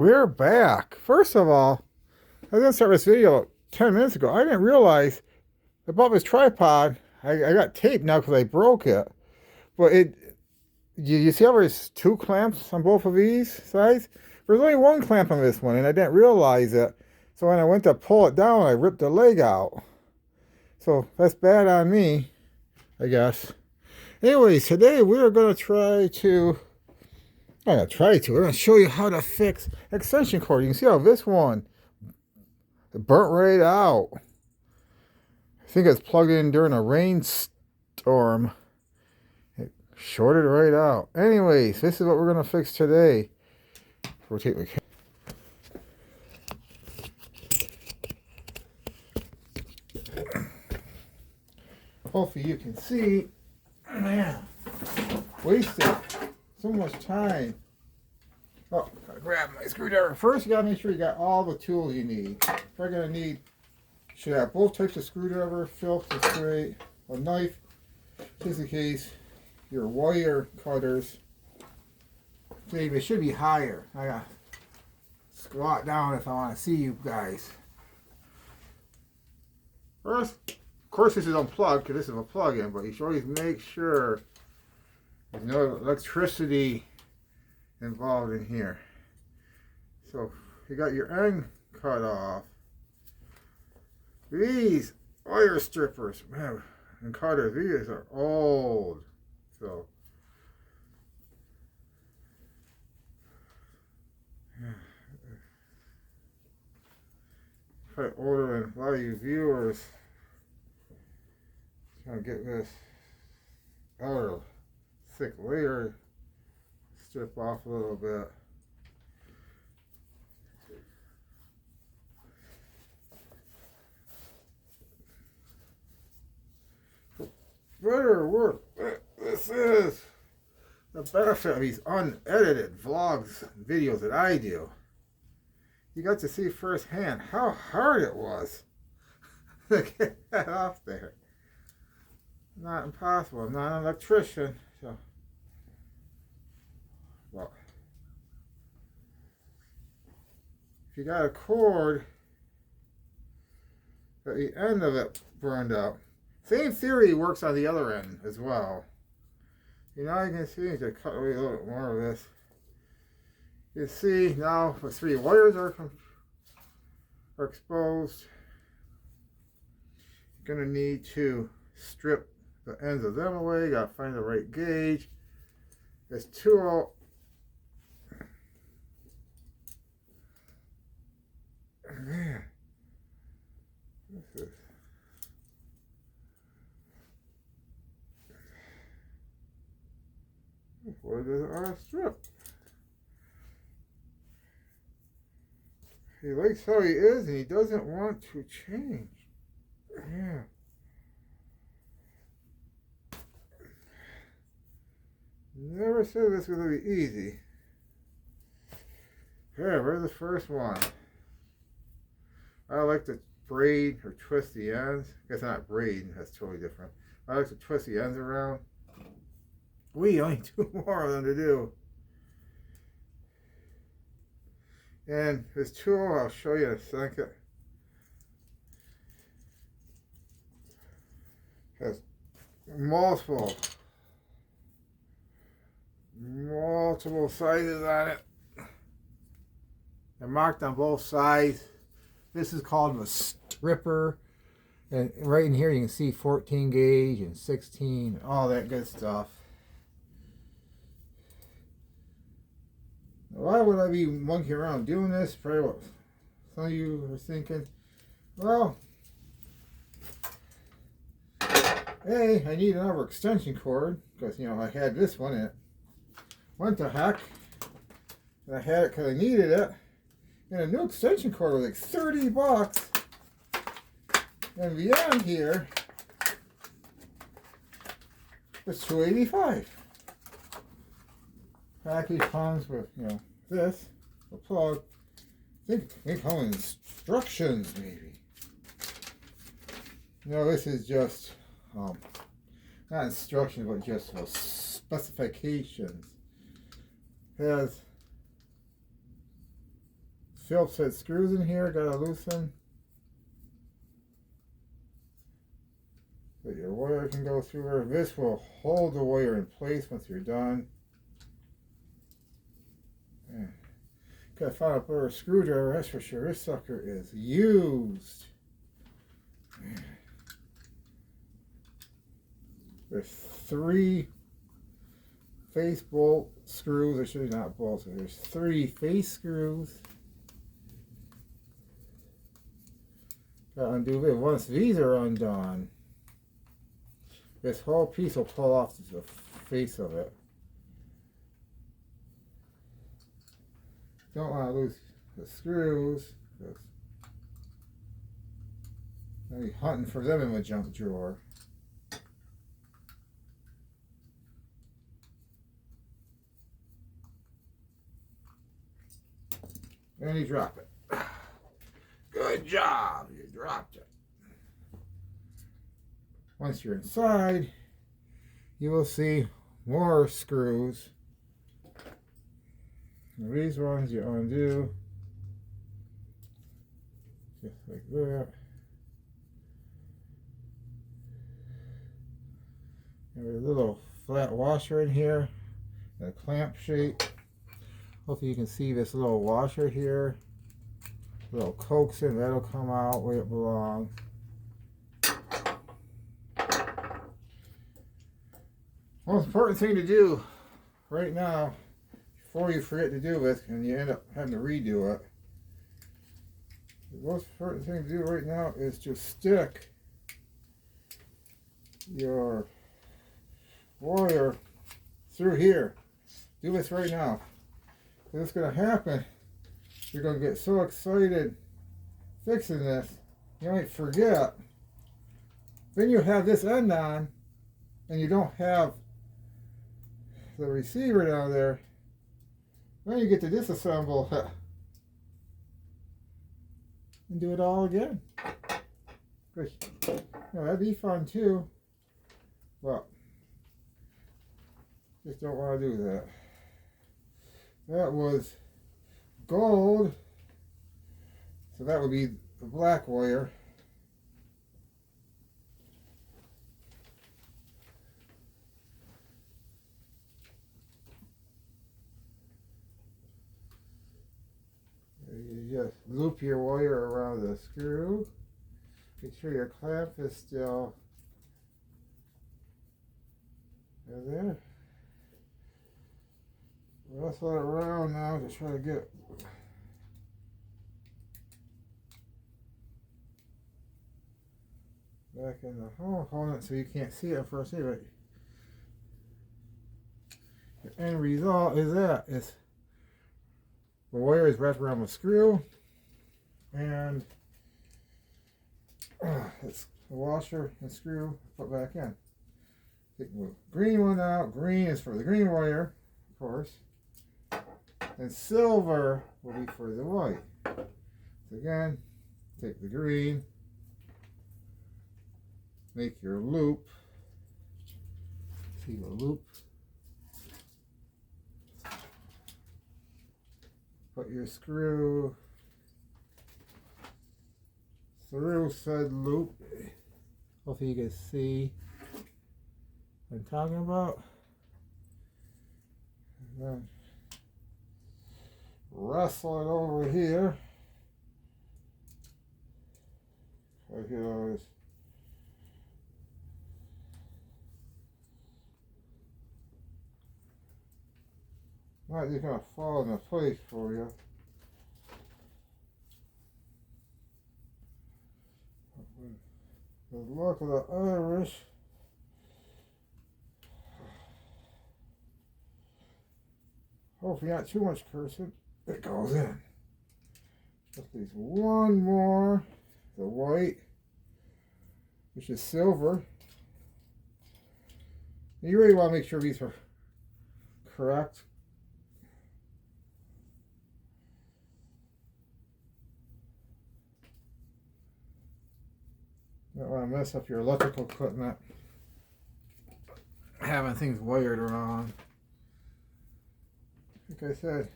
We're back. First of all, I was gonna start this video 10 minutes ago. I didn't realize above this tripod, I got tape now because I broke it. But you see how there's two clamps on both of these sides? There's only one clamp on this one, and I didn't realize it. So when I went to pull it down, I ripped the leg out. So that's bad on me, I guess. Anyways, today we're gonna we're gonna show you how to fix extension cord. You can see how this one it burnt right out. I think it's plugged in during a rainstorm. It shorted right out. Anyways, this is what we're gonna fix today. Rotate my camera. Hopefully you can see. Man, wasted so much time. Oh, gotta grab my screwdriver. First, you gotta make sure you got all the tools you need. We're gonna need, should have both types of screwdriver, Phillips straight, a knife, just in case, your wire cutters. See, they should be higher. I gotta squat down if I want to see you guys. First, of course, this is unplugged because this is a plug-in, but you should always make sure there's no electricity involved in here. So you got your end cut off. These wire strippers, man, and cutters, these are old. So if I order and a lot of you viewers trying to get this outer thick layer strip off a little bit. Better work. This is the benefit of these unedited vlogs and videos that I do. You got to see firsthand how hard it was to get that off there. Not impossible. I'm not an electrician, so well, if you got a cord at the end of it burned out, same theory works on the other end as well. You know, you can see, to cut away a little bit more of this. You see now the three wires are exposed. You're going to need to strip the ends of them away. You got to find the right gauge. There's two. Man, this is. What is our strip? He likes how he is and he doesn't want to change. Yeah. Never said this was going to be easy. Here, where's the first one? I like to braid or twist the ends. I guess not braid, that's totally different. I like to twist the ends around. We only two more of them to do. And this tool, I'll show you in a second, has multiple sizes on it. They're marked on both sides. This is called a stripper. And right in here you can see 14 gauge and 16, all that good stuff. Why would I be monkeying around doing this? Probably what some of you are thinking. Well, hey, I need another extension cord because, you know, I had this one and it went to heck. And I had it because I needed it. And a new extension cord was like 30 bucks. And beyond here, it's $285. Package comes with, you know, this, a plug. I think they come with instructions, maybe. No, this is just, not instructions, but just specifications. It has Phillips head screws in here, gotta loosen. So your wire can go through there. This will hold the wire in place once you're done. Yeah. Gotta find a better screwdriver, that's for sure. This sucker is used. Yeah. There's 3 face bolt screws, or should not bolts, there's 3 face screws. Gotta undo it. Once these are undone, this whole piece will pull off the face of it. Don't want to lose the screws, because I'll be hunting for them in the junk drawer. And you drop it. Good job, you dropped it. Once you're inside, you will see more screws. And these ones you undo, just like that. There's a little flat washer in here, a clamp shape. Hopefully you can see this little washer here. Little coax in, that'll come out where it belongs. Most important thing to do right now, before you forget to do this and you end up having to redo it, the most important thing to do right now is to stick your wire through here. Do this right now. What's going to happen, you're going to get so excited fixing this, you might forget. Then you have this end on, and you don't have the receiver down there. Then you get to disassemble and do it all again. Good. You know, that'd be fun too. Well, just don't want to do that. That was gold, so that would be the black wire. You just loop your wire around the screw. Make sure your clamp is still there. Wrestle it around now to try to get back in the hole. Hold it so you can't see it first. But the end result is that it's the wire is wrapped around the screw, and it's the washer and screw put back in. Take the green one out. Green is for the green wire, of course. And silver will be for the white. So again, take the green, make your loop. See the loop. Put your screw through said loop. Hopefully you can see what I'm talking about. And then wrestle it over here. Right here is not just gonna fall into place for you. The look of the Irish. Hopefully not too much cursing. It goes in. Just leaves one more, the white, which is silver. And you really want to make sure these are correct. Don't want to mess up your electrical equipment, having things wired wrong. Like I said,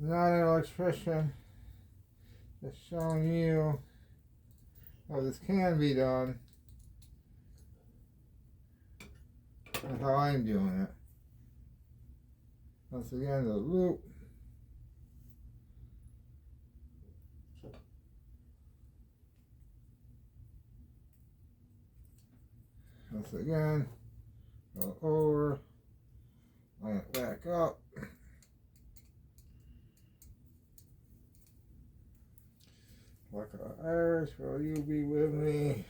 not an electrician, just showing you how this can be done and how I'm doing it. Once again, the loop. Once again, go over, line it back up. Like Irish, will you be with me?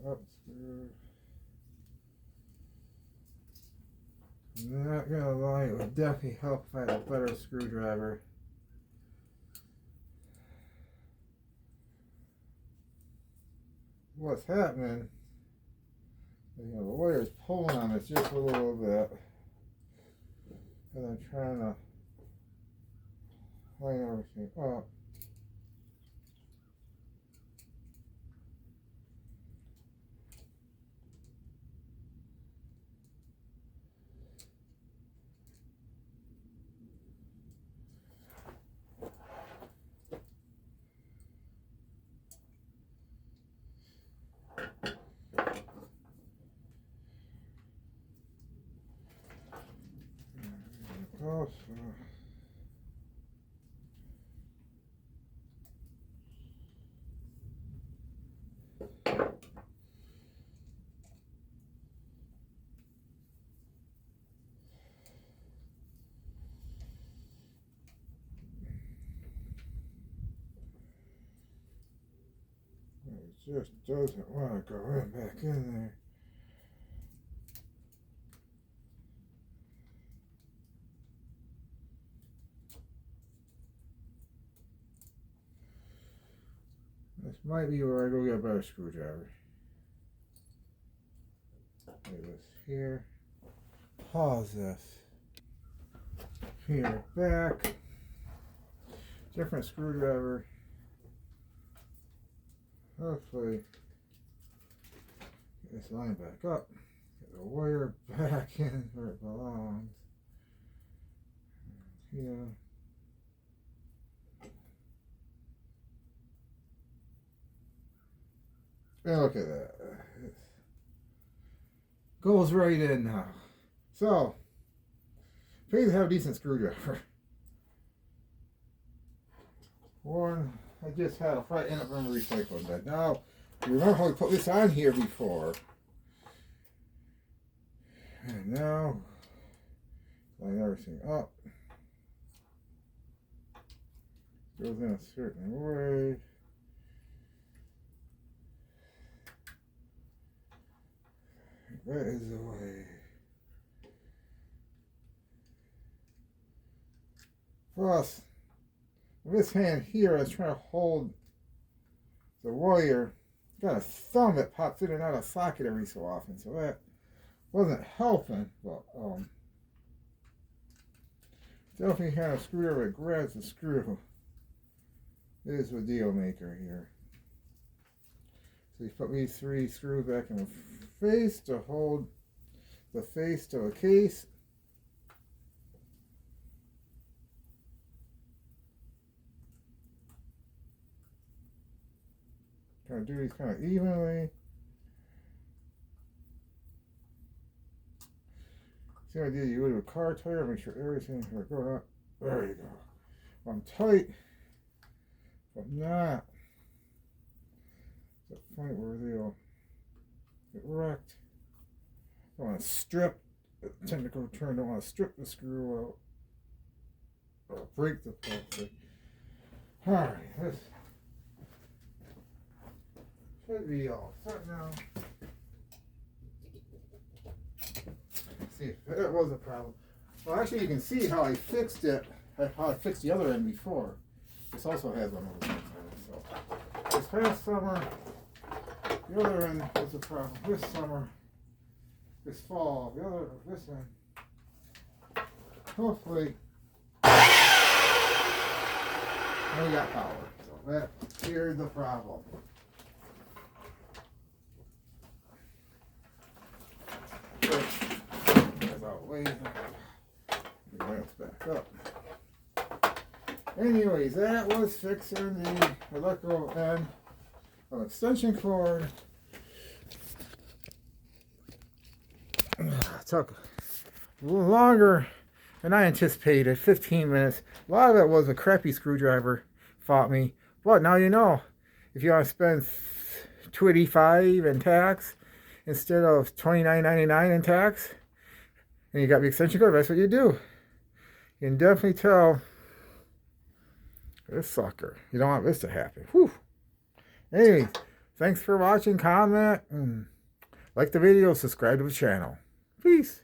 Up screw. I'm not gonna lie, it would definitely help if I had a better screwdriver. What's happening? You know, the wire's pulling on it just a little bit, and I'm trying to line everything up. Also, it just doesn't want to go right back in there. This might be where I go get a better screwdriver. Leave this here. Pause this. Here, back. Different screwdriver. Hopefully, get this line back up. Get the wire back in where it belongs. Here. And look at that. It goes right in now. So, please have a decent screwdriver. One, I just had a flat end up from a recycling bin. Now, you remember how we put this on here before. And now, line everything up. Goes in a certain way. That is the way. Plus, this hand here, I was trying to hold the wire. Got a thumb that pops in and out of socket every so often, so that wasn't helping. But definitely had a screwdriver that grabs the screw. It is the deal maker here. So you put these 3 screws back in the face to hold the face to a case. Kind of do these kind of evenly. Same idea you would with a car tire. Make sure everything's going up. There you go. I'm tight, but not the point where they'll get wrecked. I want to strip. Tend to go turn. Don't want to strip the screw out or break the plastic. All right, this should be all set now. See, that was a problem. Well, actually, you can see how I fixed it. How I fixed the other end before. This also has one of those. So this past summer, the other end was a problem. This summer, this fall, this end. Hopefully, now we got power. So that cleared the problem. anyways, that was fixing the electrical end of extension cord. It took a little longer than I anticipated, 15 minutes. A lot of it was a crappy screwdriver fought me. But now you know, if you want to spend $285 in tax instead of $29.99 in tax, and you got the extension cord, that's what you do. You can definitely tell this sucker. You don't want this to happen. Whew. Anyway, thanks for watching, comment, and like the video, subscribe to the channel. Peace.